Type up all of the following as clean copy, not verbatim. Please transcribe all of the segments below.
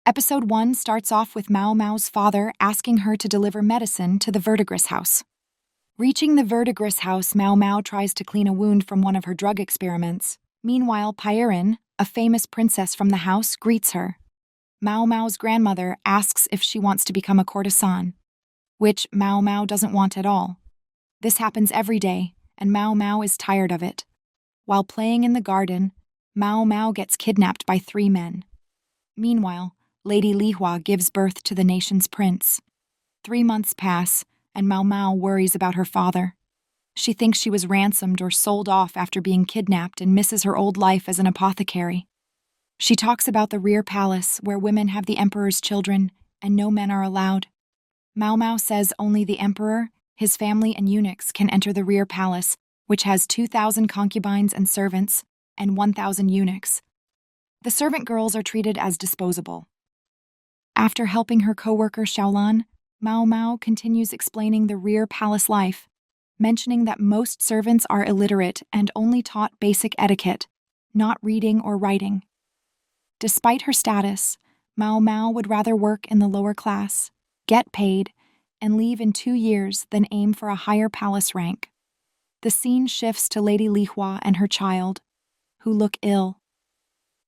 Episode 1 starts off with Mao Mao's father asking her to deliver medicine to the verdigris house. Reaching the verdigris house, Mao Mao tries to clean a wound from one of her drug experiments. Meanwhile, Pairin, a famous princess from the house, greets her. Mao Mao's grandmother asks if she wants to become a courtesan, which Mao Mao doesn't want at all. This happens every day, and Mao Mao is tired of it. While playing in the garden, Mao Mao gets kidnapped by 3 men. Meanwhile, Lady Lihua gives birth to the nation's prince. 3 months pass, and Mao Mao worries about her father. She thinks she was ransomed or sold off after being kidnapped and misses her old life as an apothecary. She talks about the rear palace, where women have the emperor's children, and no men are allowed. Mao Mao says only the emperor, his family, and eunuchs can enter the rear palace, which has 2,000 concubines and servants, and 1,000 eunuchs. The servant girls are treated as disposable. After helping her co-worker Xiaolan, Mao Mao continues explaining the rear palace life, mentioning that most servants are illiterate and only taught basic etiquette, not reading or writing. Despite her status, Mao Mao would rather work in the lower class, get paid, and leave in 2 years than aim for a higher palace rank. The scene shifts to Lady Lihua and her child, who look ill.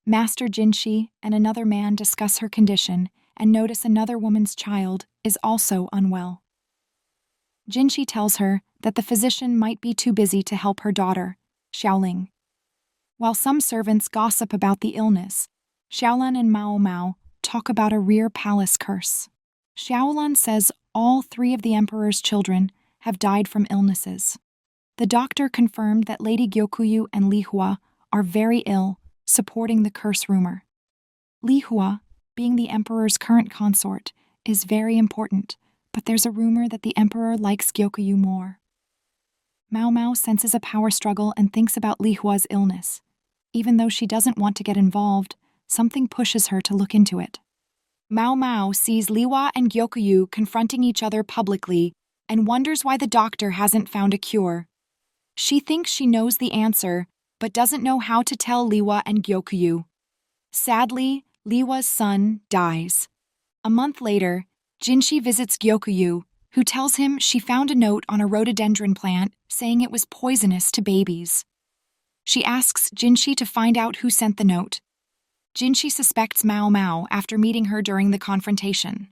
Master Jinshi and another man discuss her condition and notice another woman's child is also unwell. Jinshi tells her that the physician might be too busy to help her daughter, Xiaoling. While some servants gossip about the illness, Xiaolan and Maomao talk about a rear palace curse. Xiaolan says all 3 of the emperor's children have died from illnesses. The doctor confirmed that Lady Gyokuyu and Lihua are very ill, supporting the curse rumor. Lihua, being the emperor's current consort, is very important, but there's a rumor that the emperor likes Gyokuyu more. Mao Mao senses a power struggle and thinks about Lihua's illness. Even though she doesn't want to get involved, something pushes her to look into it. Mao Mao sees Lihua and Gyokuyu confronting each other publicly and wonders why the doctor hasn't found a cure. She thinks she knows the answer, but doesn't know how to tell Lihua and Gyokuyu. Sadly, Lihua's son dies. A month later, Jinshi visits Gyokuyu, who tells him she found a note on a rhododendron plant saying it was poisonous to babies. She asks Jinshi to find out who sent the note. Jinshi suspects Mao Mao after meeting her during the confrontation.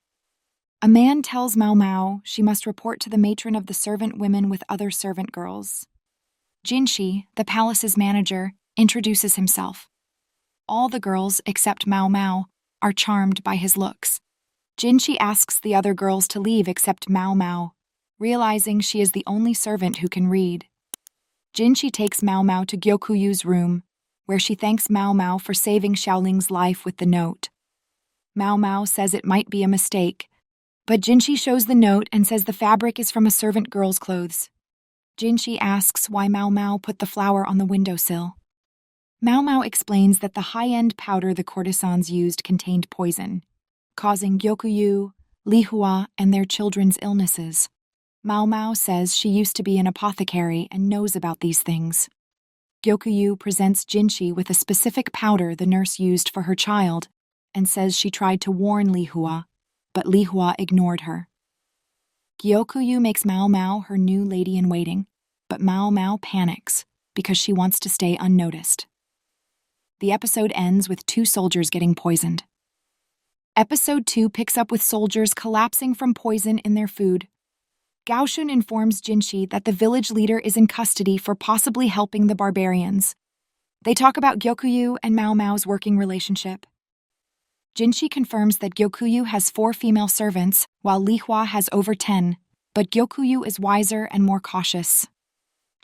A man tells Mao Mao she must report to the matron of the servant women with other servant girls. Jinshi, the palace's manager, introduces himself. All the girls, except Mao Mao, are charmed by his looks. Jinshi asks the other girls to leave except Mao Mao, realizing she is the only servant who can read. Jinshi takes Mao Mao to Gyokuyu's room, where she thanks Mao Mao for saving Xiaoling's life with the note. Mao Mao says it might be a mistake, but Jinshi shows the note and says the fabric is from a servant girl's clothes. Jinshi asks why Mao Mao put the flower on the windowsill. Mao Mao explains that the high-end powder the courtesans used contained poison, causing Gyokuyu, Lihua, and their children's illnesses. Mao Mao says she used to be an apothecary and knows about these things. Gyokuyu presents Jinshi with a specific powder the nurse used for her child and says she tried to warn Lihua, but Lihua ignored her. Gyokuyu makes Mao Mao her new lady-in-waiting, but Mao Mao panics because she wants to stay unnoticed. The episode ends with 2 soldiers getting poisoned. Episode 2 picks up with soldiers collapsing from poison in their food. Gaoshun informs Jinshi that the village leader is in custody for possibly helping the barbarians. They talk about Gyokuyu and Mao Mao's working relationship. Jinshi confirms that Gyokuyu has 4 female servants, while Lihua has over 10, but Gyokuyu is wiser and more cautious.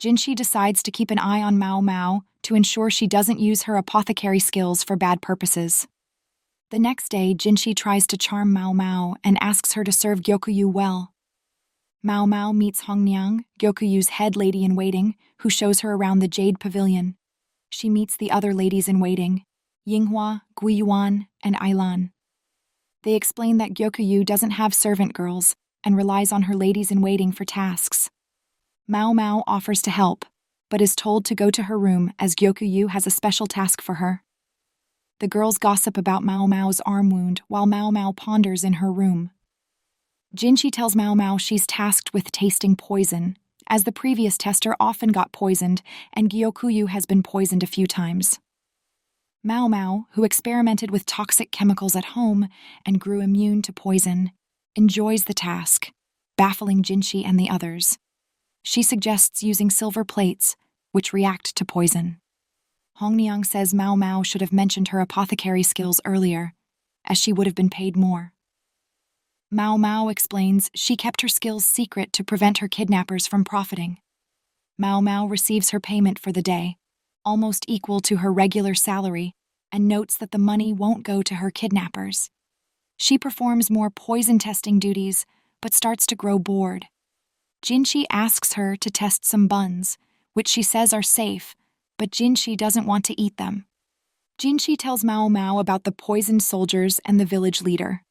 Jinshi decides to keep an eye on Mao Mao to ensure she doesn't use her apothecary skills for bad purposes. The next day, Jinshi tries to charm Mao Mao and asks her to serve Gyokuyu well. Mao Mao meets Hongniang, Gyokuyu's head lady-in-waiting, who shows her around the Jade Pavilion. She meets the other ladies-in-waiting, Yinghua, Guiyuan, and Ailan. They explain that Gyokuyu doesn't have servant girls and relies on her ladies-in-waiting for tasks. Mao Mao offers to help, but is told to go to her room as Gyokuyu has a special task for her. The girls gossip about Mao Mao's arm wound while Mao Mao ponders in her room. Jinshi tells Mao Mao she's tasked with tasting poison, as the previous tester often got poisoned and Gyokuyu has been poisoned a few times. Mao Mao, who experimented with toxic chemicals at home and grew immune to poison, enjoys the task, baffling Jinshi and the others. She suggests using silver plates, which react to poison. Hongniang says Mao Mao should have mentioned her apothecary skills earlier, as she would have been paid more. Mao Mao explains she kept her skills secret to prevent her kidnappers from profiting. Mao Mao receives her payment for the day, almost equal to her regular salary, and notes that the money won't go to her kidnappers. She performs more poison testing duties, but starts to grow bored. Jinshi asks her to test some buns, which she says are safe, but Jinshi doesn't want to eat them. Jinshi tells Mao Mao about the poisoned soldiers and the village leader.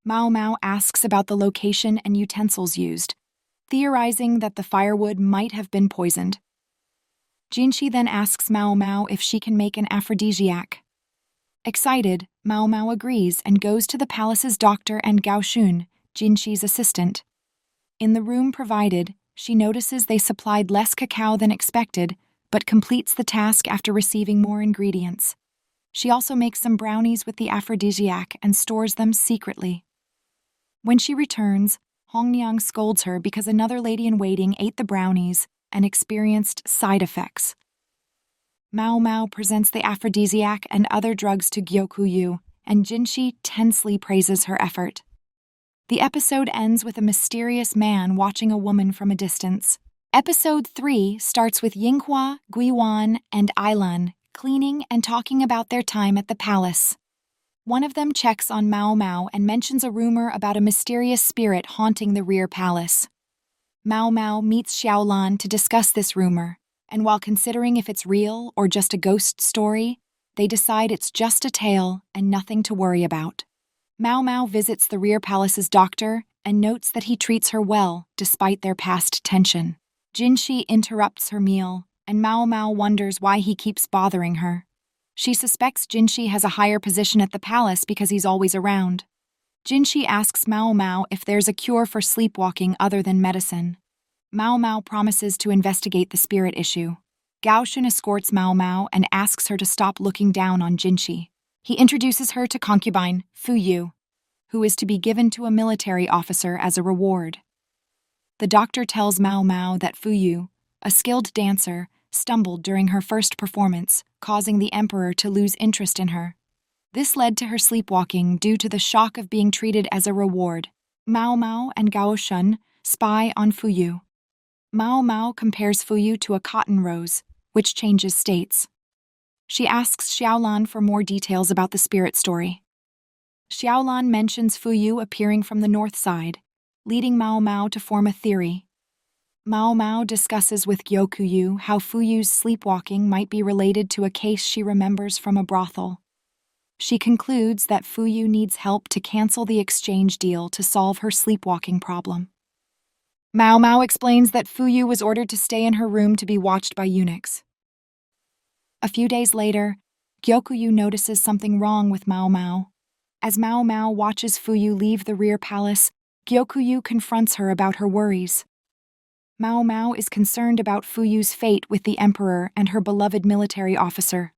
Mao Mao asks about the location and utensils used, theorizing that the firewood might have been poisoned. Jinshi then asks Mao Mao if she can make an aphrodisiac. Excited, Mao Mao agrees and goes to the palace's doctor and Gao Shun, Jinshi's assistant. In the room provided, she notices they supplied less cacao than expected, but completes the task after receiving more ingredients. She also makes some brownies with the aphrodisiac and stores them secretly. When she returns, Hongniang scolds her because another lady-in-waiting ate the brownies and experienced side effects. Mao Mao presents the aphrodisiac and other drugs to Gyokuyu, and Jinshi tensely praises her effort. The episode ends with a mysterious man watching a woman from a distance. Episode 3 starts with Yinghua, Guiwan, and Ailan cleaning and talking about their time at the palace. One of them checks on Mao Mao and mentions a rumor about a mysterious spirit haunting the rear palace. Mao Mao meets Xiaolan to discuss this rumor, and while considering if it's real or just a ghost story, they decide it's just a tale and nothing to worry about. Mao Mao visits the rear palace's doctor and notes that he treats her well despite their past tension. Jinshi interrupts her meal, and Mao Mao wonders why he keeps bothering her. She suspects Jinshi has a higher position at the palace because he's always around. Jinshi asks Mao Mao if there's a cure for sleepwalking other than medicine. Mao Mao promises to investigate the spirit issue. Gao Shun escorts Mao Mao and asks her to stop looking down on Jinshi. He introduces her to concubine Fu Yu, who is to be given to a military officer as a reward. The doctor tells Mao Mao that Fu Yu, a skilled dancer, stumbled during her first performance, causing the emperor to lose interest in her. This led to her sleepwalking due to the shock of being treated as a reward. Mao Mao and Gao Shun spy on Fu Yu. Mao Mao compares Fu Yu to a cotton rose, which changes states. She asks Xiaolan for more details about the spirit story. Xiaolan mentions Fu Yu appearing from the north side, leading Mao Mao to form a theory. Mao Mao discusses with Gyokuyu how Fu Yu's sleepwalking might be related to a case she remembers from a brothel. She concludes that Fu Yu needs help to cancel the exchange deal to solve her sleepwalking problem. Mao Mao explains that Fu Yu was ordered to stay in her room to be watched by eunuchs. A few days later, Gyokuyu notices something wrong with Mao Mao. As Mao Mao watches Fu Yu leave the rear palace, Gyokuyu confronts her about her worries. Mao Mao is concerned about Fu Yu's fate with the emperor and her beloved military officer.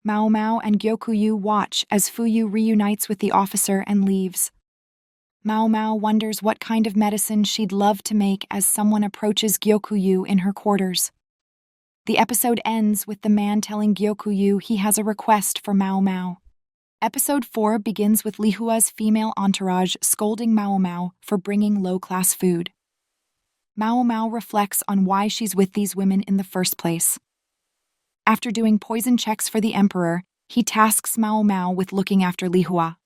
Mao Mao and Gyokuyu watch as Fu Yu reunites with the officer and leaves. Mao Mao wonders what kind of medicine she'd love to make as someone approaches Gyokuyu in her quarters. The episode ends with the man telling Gyokuyu he has a request for Mao Mao. Episode 4 begins with Lihua's female entourage scolding Mao Mao for bringing low-class food. Mao Mao reflects on why she's with these women in the first place. After doing poison checks for the emperor, he tasks Mao Mao with looking after Lihua.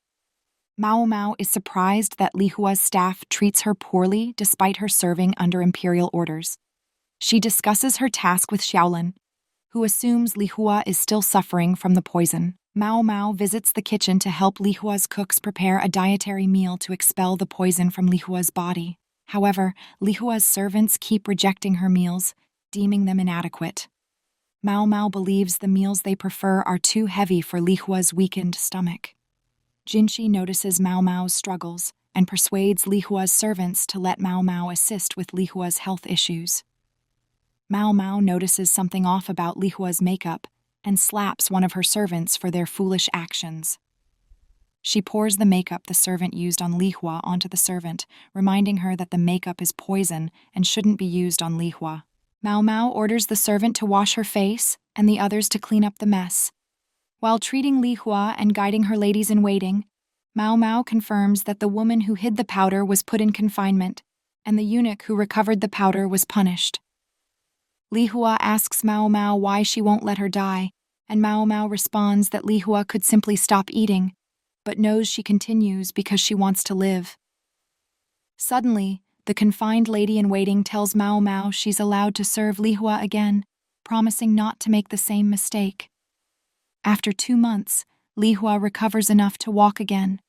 Mao Mao is surprised that Lihua's staff treats her poorly despite her serving under imperial orders. She discusses her task with Xiaolan, who assumes Lihua is still suffering from the poison. Mao Mao visits the kitchen to help Lihua's cooks prepare a dietary meal to expel the poison from Lihua's body. However, Lihua's servants keep rejecting her meals, deeming them inadequate. Mao Mao believes the meals they prefer are too heavy for Lihua's weakened stomach. Jinshi notices Mao Mao's struggles and persuades Lihua's servants to let Mao Mao assist with Lihua's health issues. Mao Mao notices something off about Lihua's makeup and slaps one of her servants for their foolish actions. She pours the makeup the servant used on Lihua onto the servant, reminding her that the makeup is poison and shouldn't be used on Lihua. Mao Mao orders the servant to wash her face and the others to clean up the mess. While treating Lihua and guiding her ladies-in-waiting, Mao Mao confirms that the woman who hid the powder was put in confinement, and the eunuch who recovered the powder was punished. Lihua asks Mao Mao why she won't let her die, and Mao Mao responds that Lihua could simply stop eating, but knows she continues because she wants to live. Suddenly, the confined lady-in-waiting tells Mao Mao she's allowed to serve Lihua again, promising not to make the same mistake. After 2 months, Lihua recovers enough to walk again.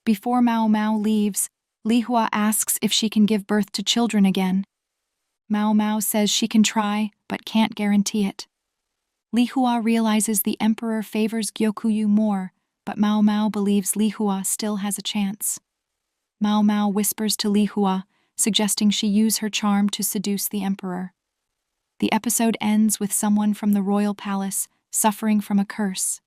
Before Mao Mao leaves, Lihua asks if she can give birth to children again. Mao Mao says she can try, but can't guarantee it. Lihua realizes the emperor favors Gyokuyu more, but Mao Mao believes Lihua still has a chance. Mao Mao whispers to Lihua, suggesting she use her charm to seduce the emperor. The episode ends with someone from the royal palace suffering from a curse.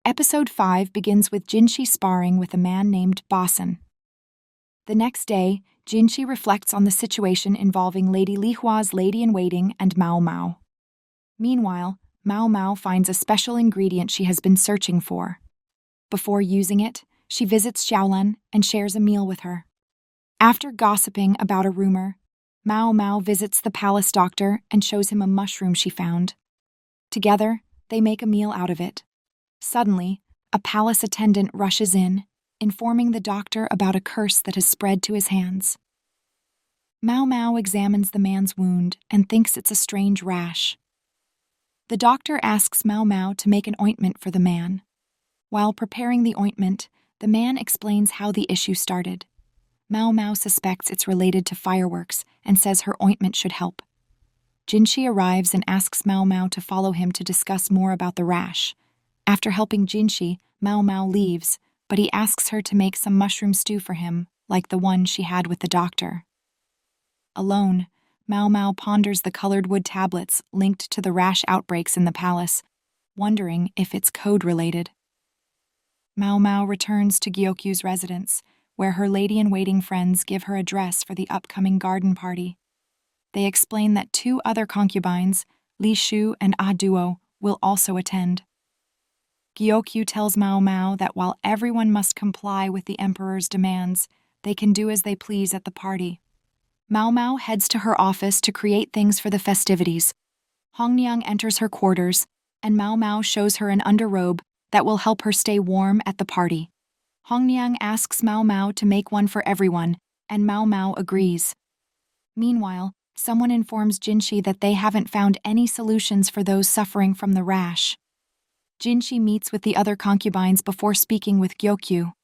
Episode 5 begins with Jinshi sparring with a man named Basen. The next day, Jinshi reflects on the situation involving Lady Lihua's lady-in-waiting and Mao Mao. Meanwhile, Mao Mao finds a special ingredient she has been searching for. Before using it, she visits Xiaolan and shares a meal with her. After gossiping about a rumor, Mao Mao visits the palace doctor and shows him a mushroom she found. Together, they make a meal out of it. Suddenly, a palace attendant rushes in, informing the doctor about a curse that has spread to his hands. Mao Mao examines the man's wound and thinks it's a strange rash. The doctor asks Mao Mao to make an ointment for the man. While preparing the ointment, the man explains how the issue started. Mao Mao suspects it's related to fireworks and says her ointment should help. Jinshi arrives and asks Mao Mao to follow him to discuss more about the rash. After helping Jinshi, Mao Mao leaves, but he asks her to make some mushroom stew for him, like the one she had with the doctor. Alone, Mao Mao ponders the colored wood tablets linked to the rash outbreaks in the palace, wondering if it's code-related. Mao Mao returns to Gyokyu's residence, where her lady-in-waiting friends give her a dress for the upcoming garden party. They explain that 2 other concubines, Li Shu and Ah Duo, will also attend. Gyokyu tells Mao Mao that while everyone must comply with the emperor's demands, they can do as they please at the party. Mao Mao heads to her office to create things for the festivities. Hongniang enters her quarters, and Mao Mao shows her an underrobe that will help her stay warm at the party. Hongniang asks Mao Mao to make one for everyone, and Mao Mao agrees. Meanwhile, someone informs Jinshi that they haven't found any solutions for those suffering from the rash. Jinshi meets with the other concubines before speaking with Gyokyu.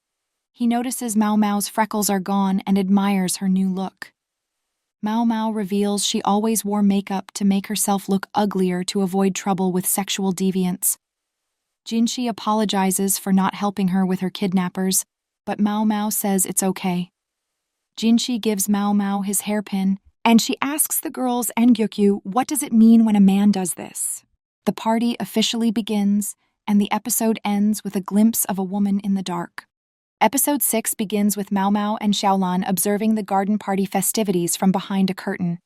He notices Mao Mao's freckles are gone and admires her new look. Mao Mao reveals she always wore makeup to make herself look uglier to avoid trouble with sexual deviants. Jinshi apologizes for not helping her with her kidnappers, but Mao Mao says it's okay. Jinshi gives Mao Mao his hairpin, and she asks the girls and Gyokyu what does it mean when a man does this. The party officially begins, and the episode ends with a glimpse of a woman in the dark. Episode 6 begins with Mao Mao and Xiaolan observing the garden party festivities from behind a curtain.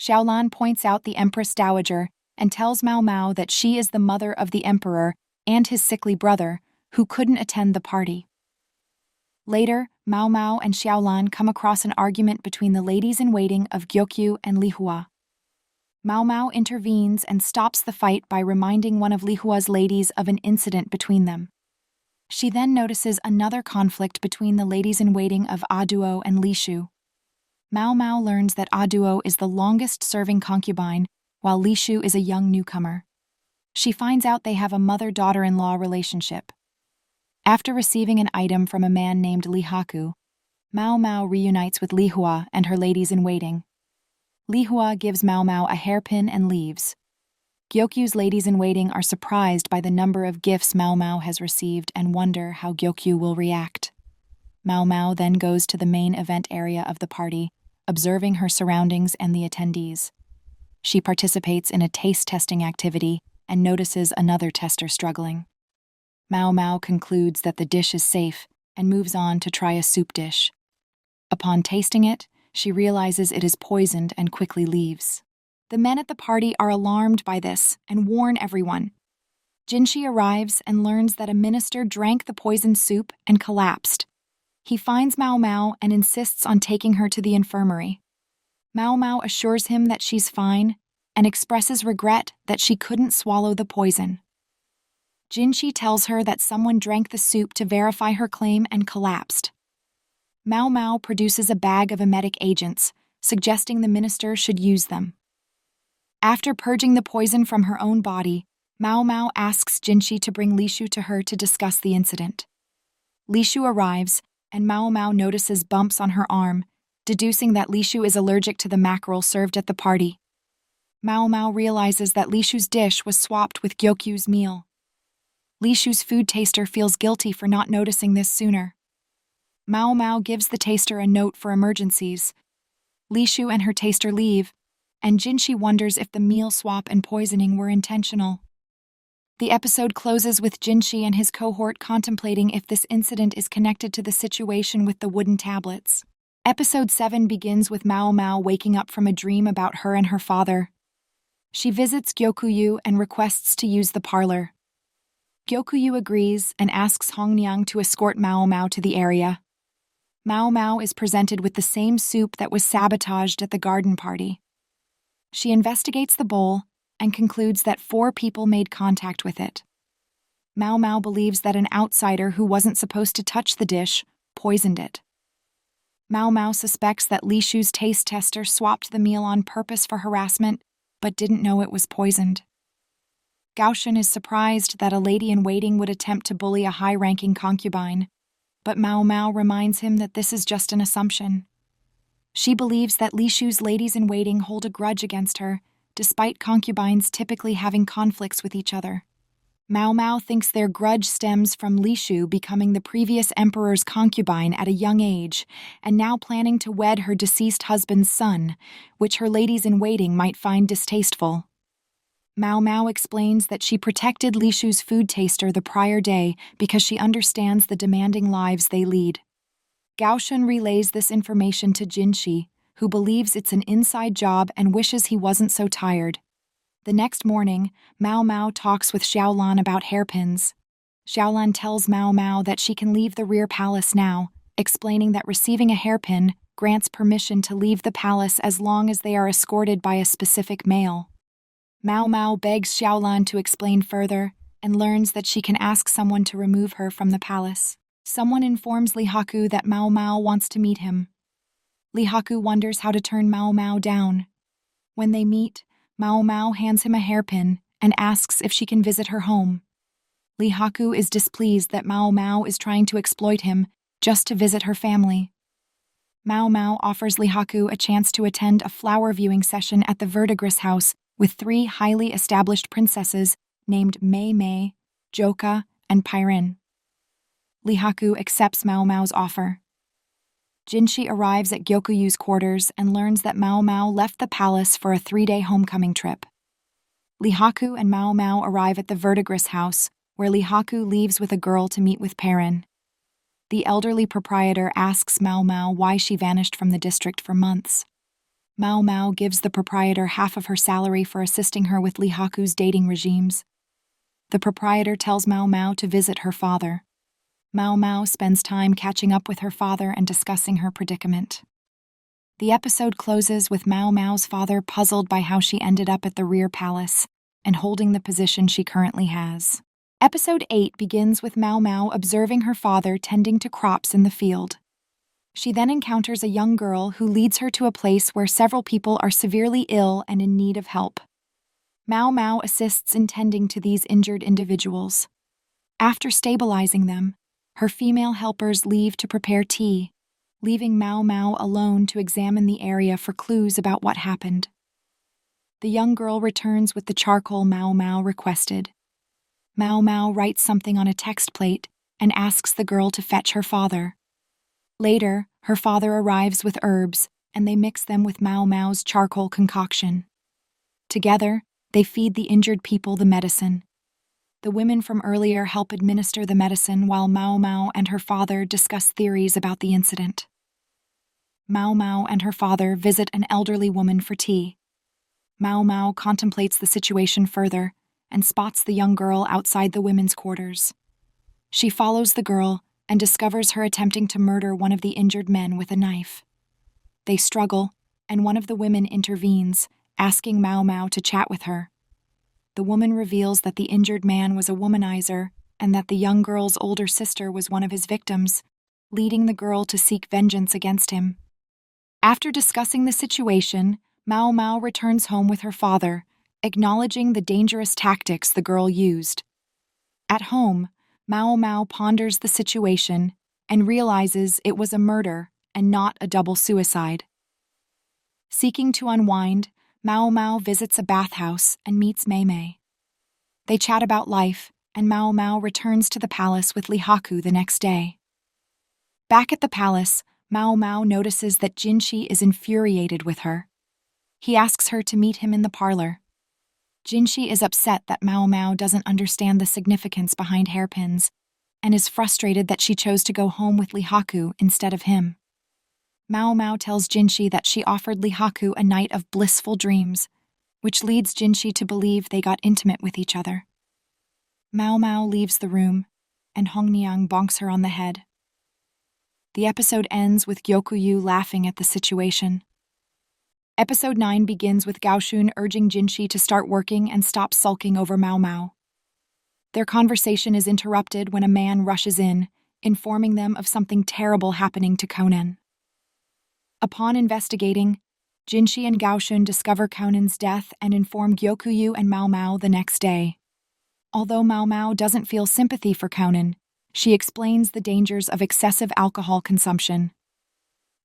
Xiaolan points out the Empress Dowager and tells Mao Mao that she is the mother of the emperor and his sickly brother, who couldn't attend the party. Later, Mao Mao and Xiaolan come across an argument between the ladies-in-waiting of Gyokyu and Lihua. Mao Mao intervenes and stops the fight by reminding one of Lihua's ladies of an incident between them. She then notices another conflict between the ladies-in-waiting of Ah Duo and Li Shu. Mao Mao learns that Ah Duo is the longest-serving concubine, while Li Shu is a young newcomer. She finds out they have a mother-daughter-in-law relationship. After receiving an item from a man named Lihaku, Mao Mao reunites with Lihua and her ladies-in-waiting. Lihua gives Mao Mao a hairpin and leaves. Gyokyu's ladies-in-waiting are surprised by the number of gifts Mao Mao has received and wonder how Gyokyu will react. Mao Mao then goes to the main event area of the party, observing her surroundings and the attendees. She participates in a taste-testing activity and notices another tester struggling. Mao Mao concludes that the dish is safe and moves on to try a soup dish. Upon tasting it, she realizes it is poisoned and quickly leaves. The men at the party are alarmed by this and warn everyone. Jinshi arrives and learns that a minister drank the poisoned soup and collapsed. He finds Mao Mao and insists on taking her to the infirmary. Mao Mao assures him that she's fine and expresses regret that she couldn't swallow the poison. Jinshi tells her that someone drank the soup to verify her claim and collapsed. Mao Mao produces a bag of emetic agents, suggesting the minister should use them. After purging the poison from her own body, Mao Mao asks Jinshi to bring Lihua to her to discuss the incident. Lihua arrives, and Mao Mao notices bumps on her arm, deducing that Lihua is allergic to the mackerel served at the party. Mao Mao realizes that Lihua's dish was swapped with Gyokyu's meal. Lihua's food taster feels guilty for not noticing this sooner. Mao Mao gives the taster a note for emergencies. Lihua and her taster leave, and Jinshi wonders if the meal swap and poisoning were intentional. The episode closes with Jinshi and his cohort contemplating if this incident is connected to the situation with the wooden tablets. Episode 7 begins with Mao Mao waking up from a dream about her and her father. She visits Gyokyu and requests to use the parlor. Gyokyu agrees and asks Hongniang to escort Mao Mao to the area. Mao Mao is presented with the same soup that was sabotaged at the garden party. She investigates the bowl and concludes that 4 people made contact with it. Mao Mao believes that an outsider who wasn't supposed to touch the dish poisoned it. Mao Mao suspects that Lihua's taste tester swapped the meal on purpose for harassment, but didn't know it was poisoned. Gaoshan is surprised that a lady-in-waiting would attempt to bully a high-ranking concubine, but Mao Mao reminds him that this is just an assumption. She believes that Lihua's ladies-in-waiting hold a grudge against her, despite concubines typically having conflicts with each other. Mao Mao thinks their grudge stems from Lihua becoming the previous emperor's concubine at a young age and now planning to wed her deceased husband's son, which her ladies-in-waiting might find distasteful. Mao Mao explains that she protected Lihua's food taster the prior day because she understands the demanding lives they lead. Gaoshan relays this information to Jinshi, who believes it's an inside job and wishes he wasn't so tired. The next morning, Mao Mao talks with Xiaolan about hairpins. Xiaolan tells Mao Mao that she can leave the rear palace now, explaining that receiving a hairpin grants permission to leave the palace as long as they are escorted by a specific male. Mao Mao begs Xiaolan to explain further and learns that she can ask someone to remove her from the palace. Someone informs Lihua that Mao Mao wants to meet him. Lihua wonders how to turn Mao Mao down. When they meet, Mao Mao hands him a hairpin and asks if she can visit her home. Lihua is displeased that Mao Mao is trying to exploit him just to visit her family. Mao Mao offers Lihua a chance to attend a flower viewing session at the Verdigris house with 3 highly established princesses named Mei Mei, Joka, and Pyrin. Lihua accepts Mao Mao's offer. Jinshi arrives at Gyokyu's quarters and learns that Mao Mao left the palace for a 3-day homecoming trip. Lihua and Mao Mao arrive at the Verdigris house, where Lihua leaves with a girl to meet with Perrin. The elderly proprietor asks Mao Mao why she vanished from the district for months. Mao Mao gives the proprietor half of her salary for assisting her with Lihua's dating regimes. The proprietor tells Mao Mao to visit her father. Mao Mao spends time catching up with her father and discussing her predicament. The episode closes with Mao Mao's father puzzled by how she ended up at the rear palace and holding the position she currently has. Episode 8 begins with Mao Mao observing her father tending to crops in the field. She then encounters a young girl who leads her to a place where several people are severely ill and in need of help. Mao Mao assists in tending to these injured individuals. After stabilizing them, her female helpers leave to prepare tea, leaving Mao Mao alone to examine the area for clues about what happened. the young girl returns with the charcoal Mao Mao requested. Mao Mao writes something on a text plate and asks the girl to fetch her father. Later, her father arrives with herbs, and they mix them with Mao Mao's charcoal concoction. Together, they feed the injured people the medicine. The women from earlier help administer the medicine while Mao Mao and her father discuss theories about the incident. Mao Mao and her father visit an elderly woman for tea. Mao Mao contemplates the situation further and spots the young girl outside the women's quarters. She follows the girl and discovers her attempting to murder one of the injured men with a knife. They struggle, and one of the women intervenes, asking Mao Mao to chat with her. The woman reveals that the injured man was a womanizer and that the young girl's older sister was one of his victims, leading the girl to seek vengeance against him. After discussing the situation, Mao Mao returns home with her father, acknowledging the dangerous tactics the girl used. At home, Mao Mao ponders the situation and realizes it was a murder and not a double suicide. Seeking to unwind, Mao Mao visits a bathhouse and meets Mei Mei. They chat about life, and Mao Mao returns to the palace with Lihua the next day. Back at the palace, Mao Mao notices that Jinshi is infuriated with her. He asks her to meet him in the parlor. Jinshi is upset that Mao Mao doesn't understand the significance behind hairpins and is frustrated that she chose to go home with Lihua instead of him. Mao Mao tells Jinshi that she offered Lihua a night of blissful dreams, which leads Jinshi to believe they got intimate with each other. Mao Mao leaves the room, and Hongniang bonks her on the head. The episode ends with Gyokuyu laughing at the situation. Episode 9 begins with Gaoshun urging Jinshi to start working and stop sulking over Mao Mao. Their conversation is interrupted when a man rushes in, informing them of something terrible happening to Konen. Upon investigating, Jinshi and Gaoshun discover Konen's death and inform Gyokuyu and Mao Mao the next day. Although Mao Mao doesn't feel sympathy for Konen, she explains the dangers of excessive alcohol consumption.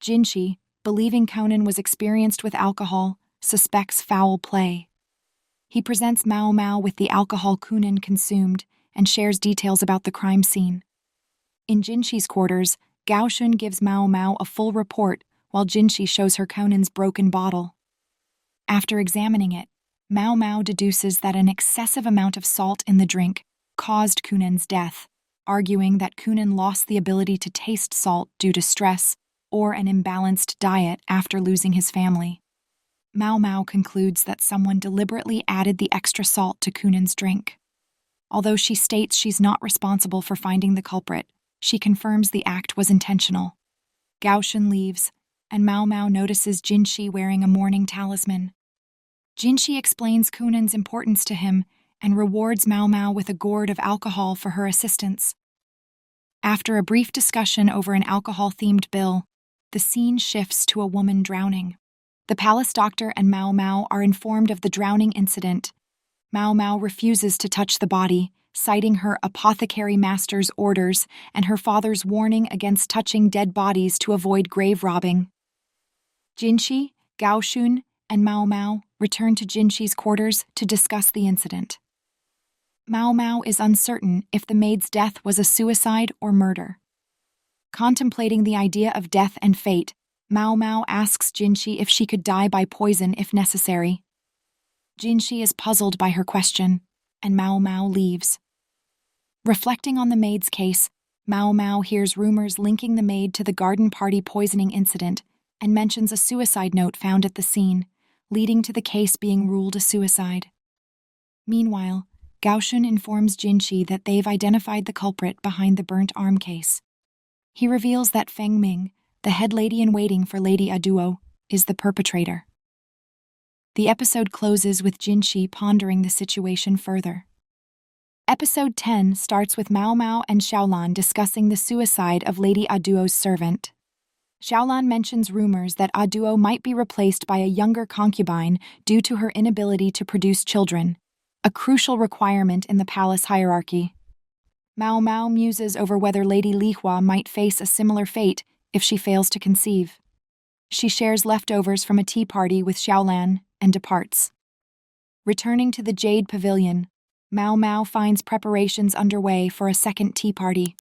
Jinshi, believing Konen was experienced with alcohol, suspects foul play. He presents Mao Mao with the alcohol Konen consumed and shares details about the crime scene. In Jinshi's quarters, Gaoshun gives Mao Mao a full report while Jinshi shows her Konen's broken bottle. After examining it, Mao Mao deduces that an excessive amount of salt in the drink caused Konen's death, arguing that Konen lost the ability to taste salt due to stress or an imbalanced diet after losing his family. Mao Mao concludes that someone deliberately added the extra salt to Konen's drink. Although she states she's not responsible for finding the culprit, she confirms the act was intentional. Gaoshun leaves, and Mao Mao notices Jinshi wearing a mourning talisman. Jinshi explains Konen's importance to him and rewards Mao Mao with a gourd of alcohol for her assistance. After a brief discussion over an alcohol-themed bill, the scene shifts to a woman drowning. The palace doctor and Mao Mao are informed of the drowning incident. Mao Mao refuses to touch the body, citing her apothecary master's orders and her father's warning against touching dead bodies to avoid grave robbing. Jinshi, Gaoshun, and Mao Mao return to Jinshi's quarters to discuss the incident. Mao Mao is uncertain if the maid's death was a suicide or murder. Contemplating the idea of death and fate, Mao Mao asks Jinshi if she could die by poison if necessary. Jinshi is puzzled by her question, and Mao Mao leaves. Reflecting on the maid's case, Mao Mao hears rumors linking the maid to the garden party poisoning incident and mentions a suicide note found at the scene, leading to the case being ruled a suicide. Meanwhile, Gaoshun informs Jinshi that they've identified the culprit behind the burnt arm case. He reveals that Feng Ming, the head lady-in-waiting for Lady Aduo, is the perpetrator. The episode closes with Jinshi pondering the situation further. Episode 10 starts with Mao Mao and Xiaolan discussing the suicide of Lady Aduo's servant. Xiaolan mentions rumors that Aduo might be replaced by a younger concubine due to her inability to produce children, a crucial requirement in the palace hierarchy. Mao Mao muses over whether Lady Lihua might face a similar fate if she fails to conceive. She shares leftovers from a tea party with Xiaolan and departs. Returning to the Jade Pavilion, Mao Mao finds preparations underway for a second tea party.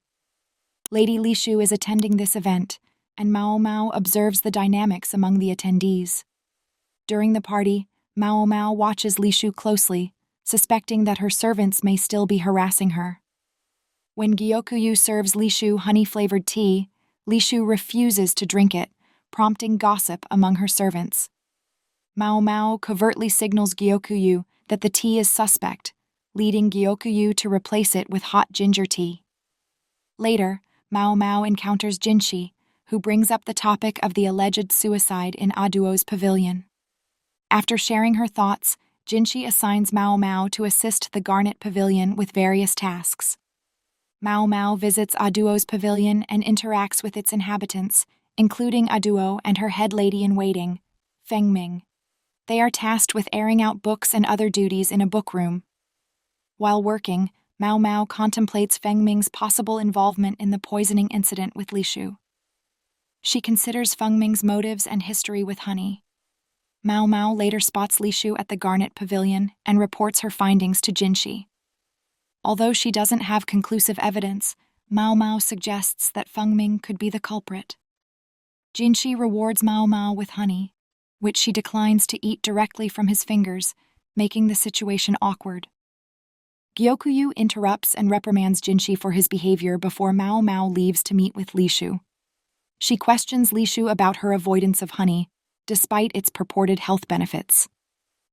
Lady Lihua is attending this event, and Mao Mao observes the dynamics among the attendees. During the party, Mao Mao watches Lihua closely, suspecting that her servants may still be harassing her. When Gyokuyu serves Lihua honey-flavored tea, Lihua refuses to drink it, prompting gossip among her servants. Mao Mao covertly signals Gyokuyu that the tea is suspect, leading Gyokuyu to replace it with hot ginger tea. Later, Mao Mao encounters Jinshi, who brings up the topic of the alleged suicide in Aduo's pavilion. After sharing her thoughts, Jinshi assigns Mao Mao to assist the Garnet Pavilion with various tasks. Mao Mao visits Aduo's pavilion and interacts with its inhabitants, including Aduo and her head lady-in-waiting, Fengming. They are tasked with airing out books and other duties in a book room. While working, Mao Mao contemplates Fengming's possible involvement in the poisoning incident with Lihua. She considers Fengming's motives and history with honey. Mao Mao later spots Lihua at the Garnet Pavilion and reports her findings to Jinshi. Although she doesn't have conclusive evidence, Mao Mao suggests that Fengming could be the culprit. Jinshi rewards Mao Mao with honey, which she declines to eat directly from his fingers, making the situation awkward. Gyokuyu interrupts and reprimands Jinshi for his behavior before Mao Mao leaves to meet with Lihua. She questions Lihua about her avoidance of honey, despite its purported health benefits.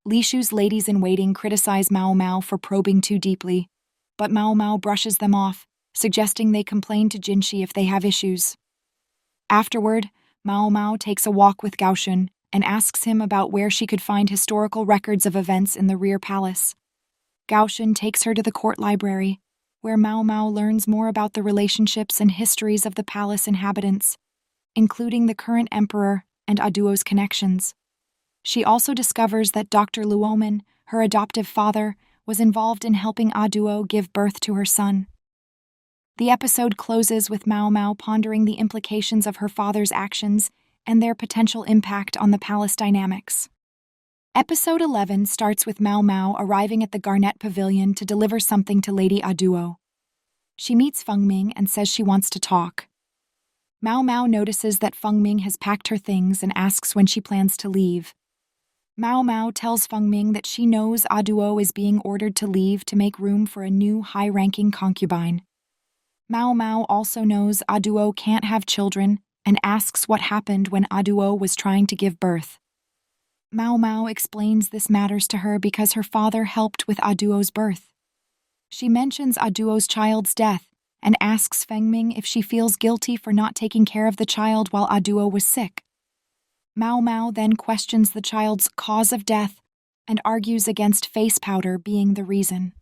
Lihua's ladies-in-waiting criticize Mao Mao for probing too deeply, but Mao Mao brushes them off, suggesting they complain to Jinshi if they have issues. Afterward, Mao Mao takes a walk with Gaoshun and asks him about where she could find historical records of events in the rear palace. Gaoshun takes her to the court library, where Mao Mao learns more about the relationships and histories of the palace inhabitants, including the current emperor and Aduo's connections. She also discovers that Dr. Luomen, her adoptive father, was involved in helping Aduo give birth to her son. The episode closes with Mao Mao pondering the implications of her father's actions and their potential impact on the palace dynamics. Episode 11 starts with Mao Mao arriving at the Garnet Pavilion to deliver something to Lady Aduo. She meets Fengming and says she wants to talk. Mao Mao notices that Fengming has packed her things and asks when she plans to leave. Mao Mao tells Fengming that she knows Aduo is being ordered to leave to make room for a new high-ranking concubine. Mao Mao also knows Aduo can't have children and asks what happened when Aduo was trying to give birth. Mao Mao explains this matters to her because her father helped with Aduo's birth. She mentions Aduo's child's death and asks Fengming if she feels guilty for not taking care of the child while Aduo was sick. Mao Mao then questions the child's cause of death and argues against face powder being the reason.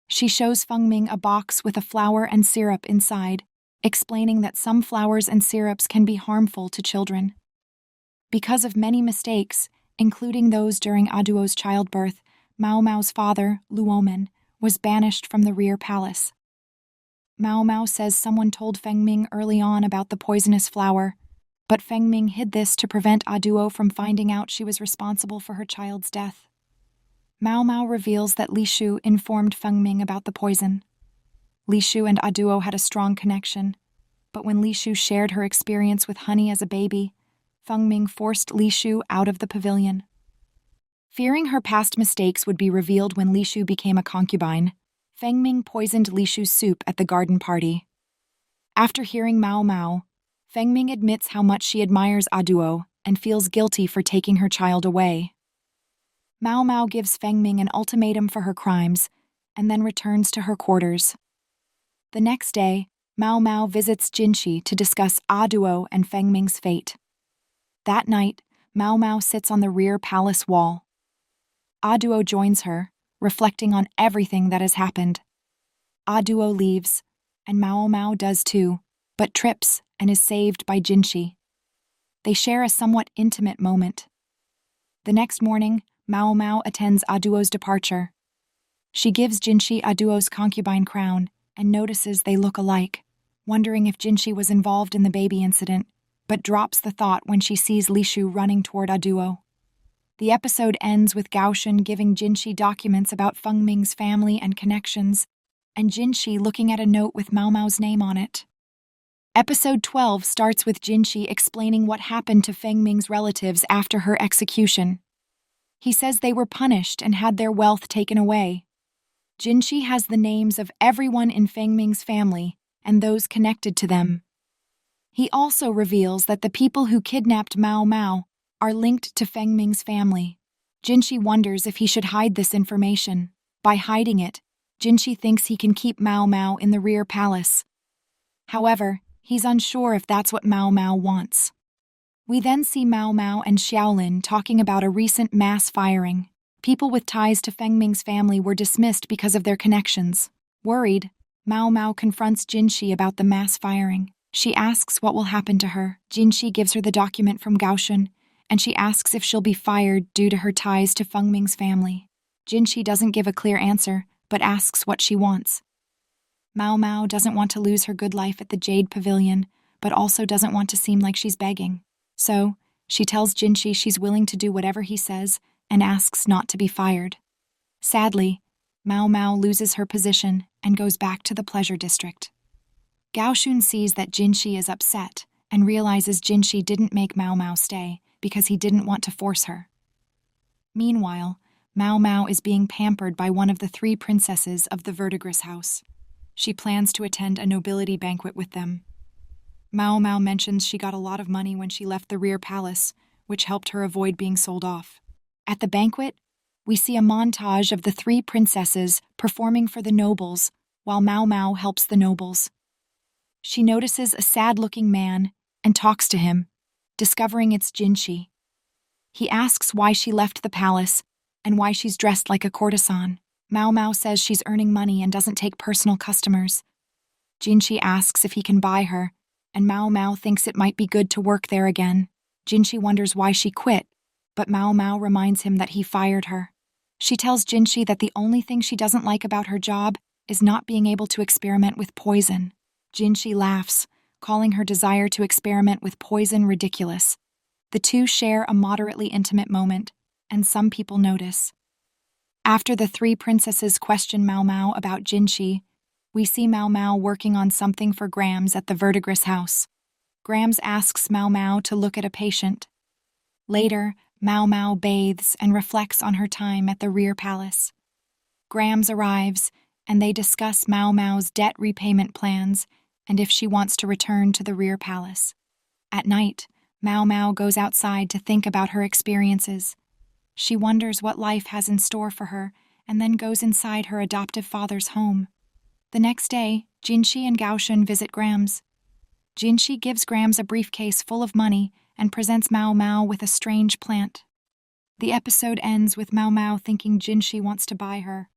She shows Fengming a box with a flour and syrup inside, explaining that some flours and syrups can be harmful to children. Because of many mistakes, including those during Aduo's childbirth, Mao Mao's father, Luomen, was banished from the rear palace. Mao Mao says someone told Fengming early on about the poisonous flour, but Fengming hid this to prevent Aduo from finding out she was responsible for her child's death. Mao Mao reveals that Lihua informed Fengming about the poison. Lihua and Aduo had a strong connection, but when Lihua shared her experience with honey as a baby, Fengming forced Lihua out of the pavilion. Fearing her past mistakes would be revealed when Lihua became a concubine, Fengming poisoned Lihua's soup at the garden party. After hearing Mao Mao, Fengming admits how much she admires Aduo and feels guilty for taking her child away. Mao Mao gives Fengming an ultimatum for her crimes and then returns to her quarters. The next day, Mao Mao visits Jinshi to discuss Aduo and Fengming's fate. That night, Mao Mao sits on the rear palace wall. Aduo joins her, reflecting on everything that has happened. Aduo leaves, and Mao Mao does too, but trips and is saved by Jinshi. They share a somewhat intimate moment. The next morning, Mao Mao attends Aduo's departure. She gives Jinshi Aduo's concubine crown and notices they look alike, wondering if Jinshi was involved in the baby incident, but drops the thought when she sees Lihua running toward Aduo. The episode ends with Gaoshun giving Jinshi documents about Feng Ming's family and connections, and Jinshi looking at a note with Mao Mao's name on it. Episode 12 starts with Jinshi explaining what happened to Feng Ming's relatives after her execution. He says they were punished and had their wealth taken away. Jinshi has the names of everyone in Feng Ming's family and those connected to them. He also reveals that the people who kidnapped Mao Mao are linked to Feng Ming's family. Jinshi wonders if he should hide this information. By hiding it, Jinshi thinks he can keep Mao Mao in the rear palace. However, he's unsure if that's what Mao Mao wants. We then see Mao Mao and Xiaolin talking about a recent mass firing. People with ties to Feng Ming's family were dismissed because of their connections. Worried, Mao Mao confronts Jinshi about the mass firing. She asks what will happen to her. Jinshi gives her the document from Gaoshun, and she asks if she'll be fired due to her ties to Feng Ming's family. Jinshi doesn't give a clear answer, but asks what she wants. Mao Mao doesn't want to lose her good life at the Jade Pavilion, but also doesn't want to seem like she's begging. So, she tells Jinshi she's willing to do whatever he says and asks not to be fired. Sadly, Mao Mao loses her position and goes back to the pleasure district. Gaoshun sees that Jinshi is upset and realizes Jinshi didn't make Mao Mao stay because he didn't want to force her. Meanwhile, Mao Mao is being pampered by one of the 3 princesses of the Verdigris house. She plans to attend a nobility banquet with them. Mao Mao mentions she got a lot of money when she left the rear palace, which helped her avoid being sold off. At the banquet, we see a montage of the 3 princesses performing for the nobles while Mao Mao helps the nobles. She notices a sad-looking man and talks to him, discovering it's Jinshi. He asks why she left the palace and why she's dressed like a courtesan. Mao Mao says she's earning money and doesn't take personal customers. Jinshi asks if he can buy her, and Mao Mao thinks it might be good to work there again. Jinshi wonders why she quit, but Mao Mao reminds him that he fired her. She tells Jinshi that the only thing she doesn't like about her job is not being able to experiment with poison. Jinshi laughs, calling her desire to experiment with poison ridiculous. The two share a moderately intimate moment, and some people notice. After the 3 princesses question Mao Mao about Jinshi, we see Mao Mao working on something for Grams at the Verdigris house. Grams asks Mao Mao to look at a patient. Later, Mao Mao bathes and reflects on her time at the rear palace. Grams arrives, and they discuss Mao Mao's debt repayment plans and if she wants to return to the rear palace. At night, Mao Mao goes outside to think about her experiences. She wonders what life has in store for her and then goes inside her adoptive father's home. The next day, Jinshi and Gaoshun visit Grams. Jinshi gives Grams a briefcase full of money and presents Mao Mao with a strange plant. The episode ends with Mao Mao thinking Jinshi wants to buy her.